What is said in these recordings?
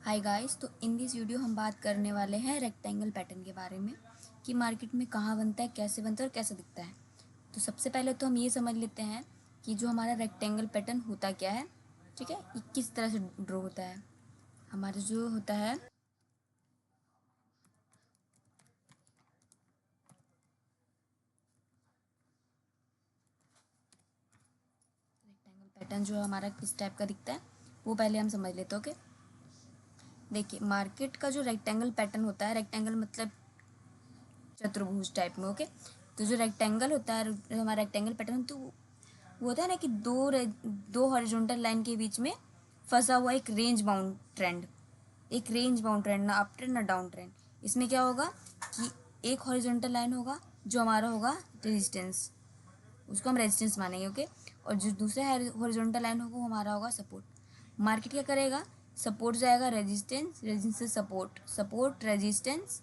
Hi guys, तो in this video हम बात करने वाले हैं रेक्टेंगल पैटर्न के बारे में कि मार्केट में कहाँ बनता है, कैसे बनता है और कैसे दिखता है। तो सबसे पहले तो हम ये समझ लेते हैं कि जो हमारा रेक्टेंगल पैटर्न होता क्या है। ठीक है, ये किस तरह से ड्रॉ होता है। हमारा जो होता है रेक्टेंगल पैटर्न जो हमारा किस टाइप का दिखता है वो पहले हम समझ लेते हैं। ओके, देखिए मार्केट का जो रेक्टेंगल पैटर्न होता है, रेक्टेंगल मतलब चतुर्भुज टाइप में। ओके, तो जो रेक्टेंगल होता है, जो हमारा रेक्टेंगल पैटर्न, तो वो होता है ना कि दो हॉरिजॉन्टल लाइन के बीच में फंसा हुआ एक रेंज बाउंड ट्रेंड, एक रेंज बाउंड ट्रेंड, ना अप ट्रेंड ना डाउन ट्रेंड। इसमें क्या होगा कि एक हॉरिजॉन्टल लाइन होगा जो हमारा होगा रेजिस्टेंस, उसको हम रेजिस्टेंस मानेंगे। ओके, और जो दूसरा हॉरिजॉन्टल लाइन होगा वो हमारा होगा सपोर्ट। मार्केट क्या करेगा, सपोर्ट जाएगा रेजिस्टेंस, रेजिस्टेंस से support, support resistance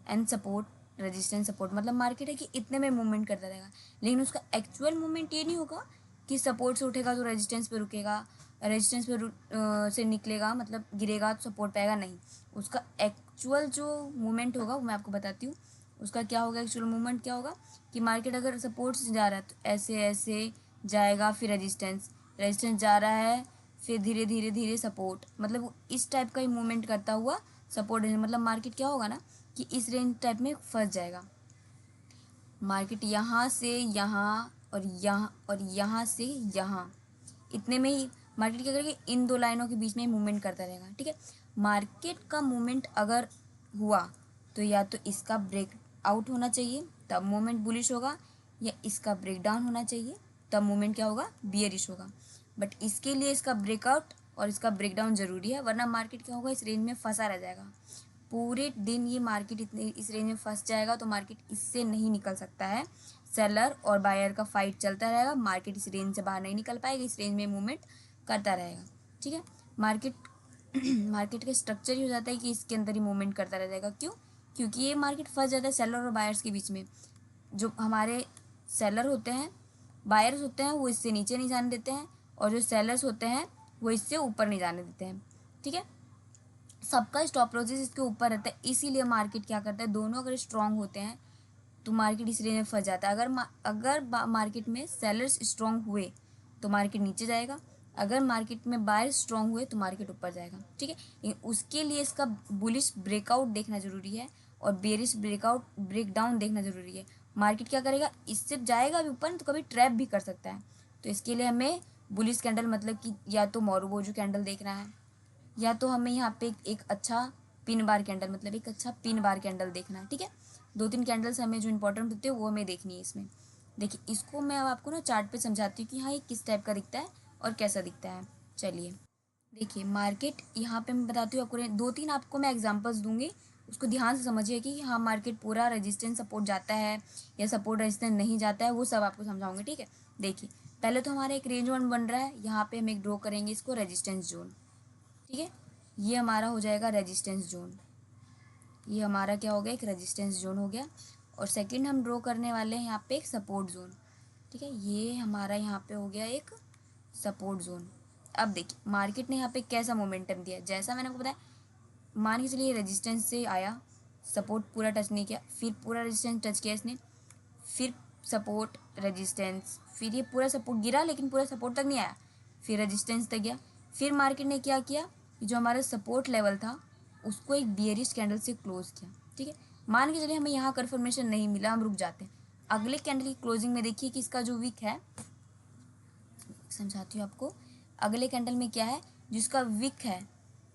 and support, resistance support. मतलब मार्केट है कि इतने में मूवमेंट करता रहेगा, लेकिन उसका एक्चुअल मूवमेंट ये नहीं होगा कि सपोर्ट से उठेगा तो रेजिस्टेंस पे रुकेगा, रेजिस्टेंस पे से निकलेगा मतलब गिरेगा तो सपोर्ट पाएगा, नहीं। उसका एक्चुअल जो मूवमेंट होगा वो मैं आपको बताती हूँ। उसका क्या होगा, एक्चुअल मूवमेंट क्या होगा कि मार्केट अगर सपोर्ट से जा रहा है तो ऐसे ऐसे जाएगा, फिर रेजिस्टेंस, रेजिस्टेंस जा रहा है, फिर धीरे धीरे धीरे सपोर्ट, मतलब वो इस टाइप का ही मूवमेंट करता हुआ सपोर्ट। मतलब मार्केट क्या होगा ना कि इस रेंज टाइप में फंस जाएगा। मार्केट यहाँ से यहाँ और यहाँ से यहाँ, इतने में ही मार्केट क्या करेगा, इन दो लाइनों के बीच में मूवमेंट करता रहेगा। ठीक है, मार्केट का मूवमेंट अगर हुआ तो या तो इसका ब्रेक आउट होना चाहिए तब मूवमेंट बुलिश होगा, या इसका ब्रेक डाउन होना चाहिए तब मूवमेंट क्या होगा, बियरिश होगा। बट इसके लिए इसका ब्रेकआउट और इसका ब्रेकडाउन ज़रूरी है, वरना मार्केट क्या होगा, इस रेंज में फंसा रह जाएगा पूरे दिन। ये मार्केट इतने इस रेंज में फंस जाएगा तो मार्केट इससे नहीं निकल सकता है। सेलर और बायर का फाइट चलता रहेगा, मार्केट इस रेंज से बाहर नहीं निकल पाएगा, इस रेंज में मूवमेंट करता रहेगा। ठीक है, मार्केट मार्केट का स्ट्रक्चर ही हो जाता है कि इसके अंदर ही मूवमेंट करता रह जाएगा। क्यों? क्योंकि ये मार्केट फंस जाता है सेलर और बायर्स के बीच में। जो हमारे सेलर होते हैं, बायर्स होते हैं, वो इससे नीचे नहीं जाने देते हैं, और जो सेलर्स होते हैं वो इससे ऊपर नहीं जाने देते हैं। ठीक है, सबका स्टॉप लॉसेस इसके ऊपर रहता है, इसीलिए मार्केट क्या करता है, दोनों अगर स्ट्रांग होते हैं तो मार्केट इस रेंज में फंस जाता है। अगर मार्केट में सेलर्स स्ट्रांग हुए तो मार्केट नीचे जाएगा, अगर मार्केट में बायर स्ट्रांग हुए तो मार्केट ऊपर जाएगा। ठीक है, लेकिन उसके लिए इसका बुलिश ब्रेकआउट देखना ज़रूरी है और बेरिश ब्रेकआउट ब्रेकडाउन देखना ज़रूरी है। मार्केट क्या करेगा, इससे जाएगा भी ऊपर तो कभी ट्रैप भी कर सकता है। तो इसके लिए हमें बुलिश कैंडल मतलब कि या तो मोरुबोजू कैंडल देखना है, या तो हमें यहाँ पे एक अच्छा पिन बार कैंडल, मतलब एक अच्छा पिन बार कैंडल देखना है। ठीक है, दो तीन कैंडल्स हमें जो इंपॉर्टेंट होते हैं वो हमें देखनी है इसमें। देखिए इसको मैं अब आपको ना चार्ट पे समझाती हूँ कि हाँ ये किस टाइप का दिखता है और कैसा दिखता है। चलिए देखिए, मार्केट यहाँ पे मैं बताती हूँ आपको, दो तीन आपको मैं एग्जांपल्स दूंगी, उसको ध्यान से समझिए कि हाँ मार्केट पूरा रेजिस्टेंस सपोर्ट जाता है या सपोर्ट रेजिस्टेंस नहीं जाता है, वो सब आपको समझाऊंगी। ठीक है, देखिए पहले तो हमारा एक रेंज वन बन रहा है, यहाँ पे हम एक ड्रॉ करेंगे इसको रेजिस्टेंस जोन। ठीक है, ये हमारा हो जाएगा रेजिस्टेंस जोन, ये हमारा क्या हो गया, एक रेजिस्टेंस जोन हो गया। और सेकंड हम ड्रॉ करने वाले हैं यहाँ पे एक सपोर्ट जोन। ठीक है, ये हमारा यहाँ पे हो गया एक सपोर्ट जोन। अब देखिए मार्केट ने यहाँ पे कैसा मोमेंटम दिया, जैसा मैंने आपको बताया, मान के चलिए रेजिस्टेंस से आया, सपोर्ट पूरा टच नहीं किया, फिर पूरा रेजिस्टेंस टच किया इसने, फिर सपोर्ट रेजिस्टेंस, फिर ये पूरा सपोर्ट गिरा लेकिन पूरा सपोर्ट तक नहीं आया, फिर रेजिस्टेंस तक गया, फिर मार्केट ने क्या किया, जो हमारा सपोर्ट लेवल था उसको एक बियरिश कैंडल से क्लोज किया। ठीक है, मान के चलिए हमें यहाँ कन्फर्मेशन नहीं मिला, हम रुक जाते हैं। अगले कैंडल की क्लोजिंग में देखिए कि इसका जो विक है, समझाती हूँ आपको, अगले कैंडल में क्या है, जिसका विक है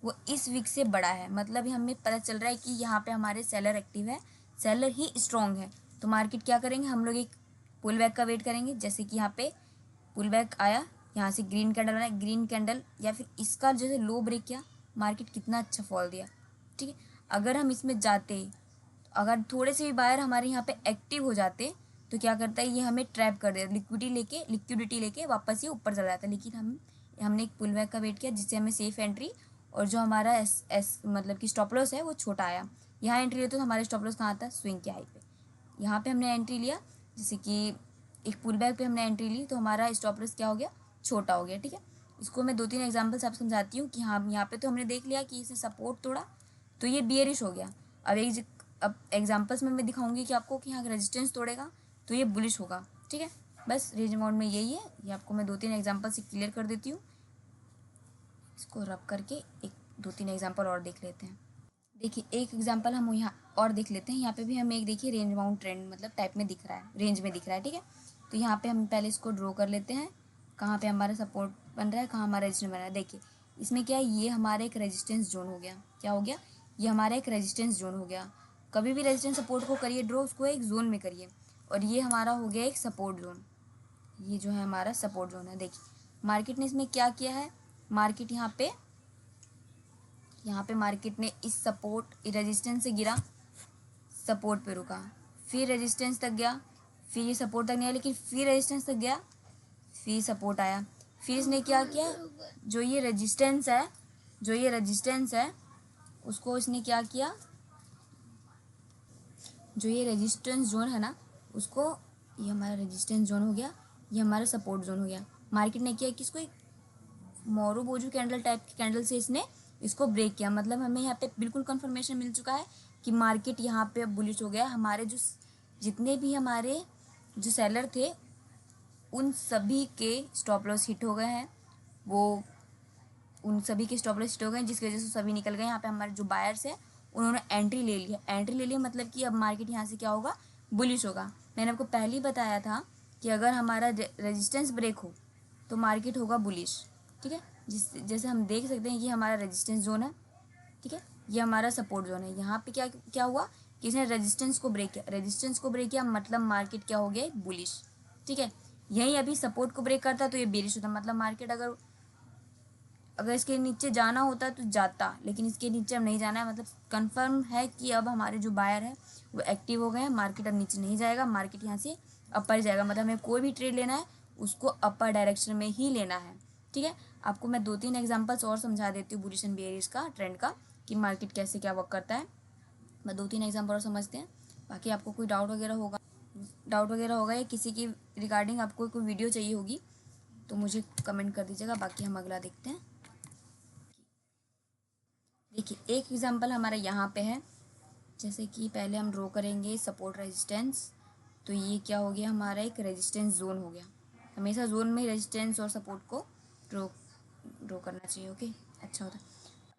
वो इस विक से बड़ा है, मतलब हमें पता चल रहा है कि यहाँ पे हमारे सेलर एक्टिव है, सेलर ही स्ट्रॉन्ग है। तो मार्केट क्या करेंगे, हम लोग एक पुल बैक का वेट करेंगे। जैसे कि यहाँ पे पुल बैक आया, यहाँ से ग्रीन कैंडल बना, ग्रीन कैंडल या फिर इसका जैसे लो ब्रेक किया, मार्केट कितना अच्छा फॉल दिया। ठीक है, अगर हम इसमें जाते, अगर थोड़े से भी बायर हमारे यहाँ पे एक्टिव हो जाते तो क्या करता है, ये हमें ट्रैप कर देता, लिक्विडिटी लेके वापस ये ऊपर चला जाता। लेकिन हमने एक पुल बैक का वेट किया जिससे हमें सेफ एंट्री, और जो हमारा एस मतलब कि स्टॉप लॉस है वो छोटा आया। यहाँ एंट्री लेते तो हमारे स्टॉप लॉस कहाँ आता, स्विंग के हाई पे। यहाँ पे हमने एंट्री लिया, जैसे कि एक पुल बैक पे हमने एंट्री ली तो हमारा स्टॉप लॉस क्या हो गया, छोटा हो गया। ठीक है, इसको मैं 2-3 एग्जांपल्स आप समझाती हूँ कि हाँ यहाँ पे तो हमने देख लिया कि इसे सपोर्ट तोड़ा तो ये बियरिश हो गया। अब एग्जांपल्स में मैं दिखाऊंगी कि आपको कि यहाँ रेजिस्टेंस तोड़ेगा तो ये बुलिश होगा। ठीक है, बस रेंज अमाउंट में यही है, ये आपको मैं 2-3 एग्जांपल से क्लियर कर देती हूँ। इसको रब करके 2-3 एग्जांपल और देख लेते हैं। देखिए एक एग्जांपल हम यहाँ और देख लेते हैं। यहाँ पे भी हमें एक देखिए रेंज बाउंड ट्रेंड मतलब टाइप में दिख रहा है, रेंज में दिख रहा है। ठीक है, तो यहाँ पे हम पहले इसको ड्रॉ कर लेते हैं, कहाँ पे हमारा सपोर्ट बन रहा है, कहाँ हमारा रेजिस्टेंस बन रहा है। देखिए इसमें क्या है, ये हमारा एक रेजिस्टेंस जोन हो गया। क्या हो गया, ये हमारा एक रेजिस्टेंस जोन हो गया। कभी भी रेजिस्टेंस सपोर्ट को करिए ड्रॉ, उसको एक जोन में करिए, और ये हमारा हो गया एक सपोर्ट जोन। ये जो है हमारा सपोर्ट जोन है। देखिए मार्केट ने इसमें क्या किया है, मार्केट यहाँ पे मार्केट ने इस सपोर्ट रेजिस्टेंस से गिरा, सपोर्ट पे रुका, फिर रेजिस्टेंस तक गया, फिर ये सपोर्ट तक नहीं आया, लेकिन फिर रेजिस्टेंस तक गया, फिर सपोर्ट आया, फिर इसने क्या किया, जो ये रेजिस्टेंस है उसको इसने क्या किया, जो ये रेजिस्टेंस जोन है ना उसको, ये हमारा रेजिस्टेंस जोन हो गया, ये हमारा सपोर्ट जोन हो गया। मार्केट ने किया कि इसको एक मोरोबोजू कैंडल टाइप की कैंडल से इसने इसको ब्रेक किया। मतलब हमें यहाँ पे बिल्कुल कंफर्मेशन मिल चुका है कि मार्केट यहाँ पे अब बुलिश हो गया। हमारे जो जितने भी हमारे जो सेलर थे उन सभी के स्टॉप लॉस हिट हो गए हैं, उन सभी के स्टॉप लॉस हिट हो गए जिसकी वजह से सभी निकल गए। यहाँ पे हमारे जो बायर्स है उन्होंने एंट्री ले लिया, मतलब कि अब मार्केट यहाँ से क्या होगा, बुलिश होगा। मैंने आपको पहले ही बताया था कि अगर हमारा रेजिस्टेंस ब्रेक हो तो मार्केट होगा बुलिश। ठीक है, जैसे हम देख सकते हैं ये हमारा रेजिस्टेंस जोन है। ठीक है, ये हमारा सपोर्ट जोन है। यहाँ पे क्या क्या हुआ कि इसने रेजिस्टेंस को ब्रेक किया, मतलब मार्केट क्या हो गया, बुलिश। ठीक है, यही अभी सपोर्ट को ब्रेक करता तो ये बेरिश होता, मतलब मार्केट अगर इसके नीचे जाना होता तो जाता, लेकिन इसके नीचे अब नहीं जाना है। मतलब कंफर्म है कि अब हमारे जो बायर है वो एक्टिव हो गए हैं, मार्केट अब नीचे नहीं जाएगा, मार्केट यहाँ से अपर जाएगा। मतलब हमें कोई भी ट्रेड लेना है उसको अपर डायरेक्शन में ही लेना है। ठीक है, आपको मैं 2-3 एग्जांपल्स और समझा देती हूँ बुलिश एंड बेयरिश का ट्रेंड का, कि मार्केट कैसे क्या वर्क करता है। मैं 2-3 एग्जांपल और समझते हैं, बाकी आपको कोई डाउट वगैरह होगा या किसी की रिगार्डिंग आपको कोई वीडियो चाहिए होगी तो मुझे कमेंट कर दीजिएगा। बाकी हम अगला देखते हैं। देखिए एक एग्जांपल हमारा यहाँ पे है, जैसे कि पहले हम ड्रॉ करेंगे सपोर्ट रेजिस्टेंस, तो ये क्या हो गया, हमारा एक रेजिस्टेंस जोन हो गया। हमेशा जोन में रेजिस्टेंस और सपोर्ट को ड्रॉ करना चाहिए। ओके, अच्छा होता है।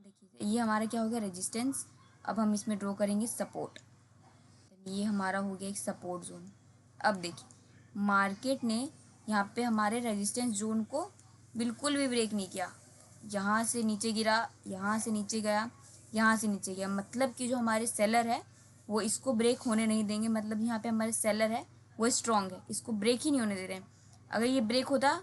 देखिए ये हमारा क्या हो गया, रेजिस्टेंस। अब हम इसमें ड्रॉ करेंगे सपोर्ट, ये हमारा हो गया एक सपोर्ट जोन। अब देखिए मार्केट ने यहाँ पे हमारे रेजिस्टेंस जोन को बिल्कुल भी ब्रेक नहीं किया, यहाँ से नीचे गिरा, यहाँ से नीचे गया, यहाँ से नीचे गया। मतलब कि जो हमारे सेलर है वो इसको ब्रेक होने नहीं देंगे। मतलब यहाँ पे हमारे सेलर है वो स्ट्रॉन्ग है, इसको ब्रेक ही नहीं होने दे रहे हैं। अगर ये ब्रेक होता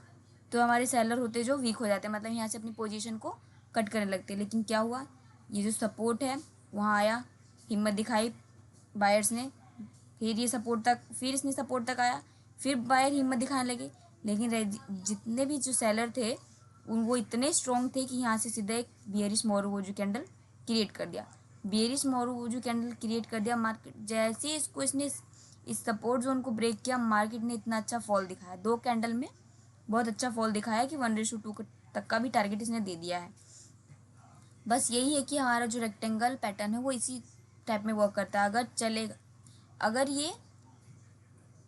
तो हमारे सेलर होते जो वीक हो जाते, मतलब यहाँ से अपनी पोजीशन को कट करने लगते। लेकिन क्या हुआ, ये जो सपोर्ट है वहाँ आया, हिम्मत दिखाई बायर्स ने, फिर ये सपोर्ट तक, फिर इसने सपोर्ट तक आया, फिर बायर हिम्मत दिखाने लगे। लेकिन जितने भी जो सेलर थे वो इतने स्ट्रॉन्ग थे कि यहाँ से सीधा एक बियरिश मोरोबोजू कैंडल क्रिएट कर दिया। मार्केट जैसे ही इसने इस सपोर्ट जोन को ब्रेक किया, मार्केट ने इतना अच्छा फॉल दिखाया, 2 कैंडल में बहुत अच्छा फॉल दिखाया कि 1:2 तक का भी टारगेट इसने दे दिया है। बस यही है कि हमारा जो रेक्टेंगल पैटर्न है वो इसी टाइप में वर्क करता है। अगर ये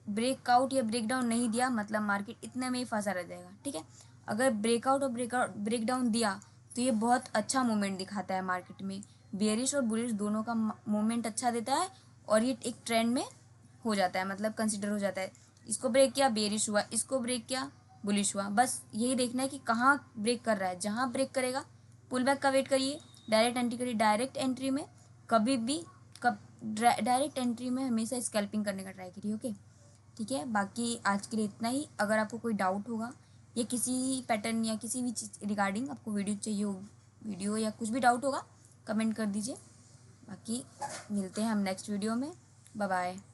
ब्रेकआउट या ब्रेकडाउन नहीं दिया, मतलब मार्केट इतने में ही फंसा रह जाएगा। ठीक है, अगर ब्रेकआउट और ब्रेकडाउन दिया तो ये बहुत अच्छा मूवमेंट दिखाता है मार्केट में। बेयरिश और बुलिश दोनों का मूवमेंट अच्छा देता है और ये एक ट्रेंड में हो जाता है, मतलब कंसिडर हो जाता है। इसको ब्रेक किया बेयरिश हुआ, इसको ब्रेक किया बुलिश हुआ। बस यही देखना है कि कहाँ ब्रेक कर रहा है। जहाँ ब्रेक करेगा पुल बैक का वेट करिए, डायरेक्ट एंट्री करिए। डायरेक्ट एंट्री में कभी भी डायरेक्ट एंट्री में हमेशा स्कैल्पिंग करने का ट्राई करिए। ओके, ठीक है, बाकी आज के लिए इतना ही। अगर आपको कोई डाउट होगा या किसी पैटर्न या किसी भी चीज़ रिगार्डिंग आपको वीडियो चाहिए हो, वीडियो या कुछ भी डाउट होगा कमेंट कर दीजिए। बाकी मिलते हैं हम नेक्स्ट वीडियो में। Bye bye.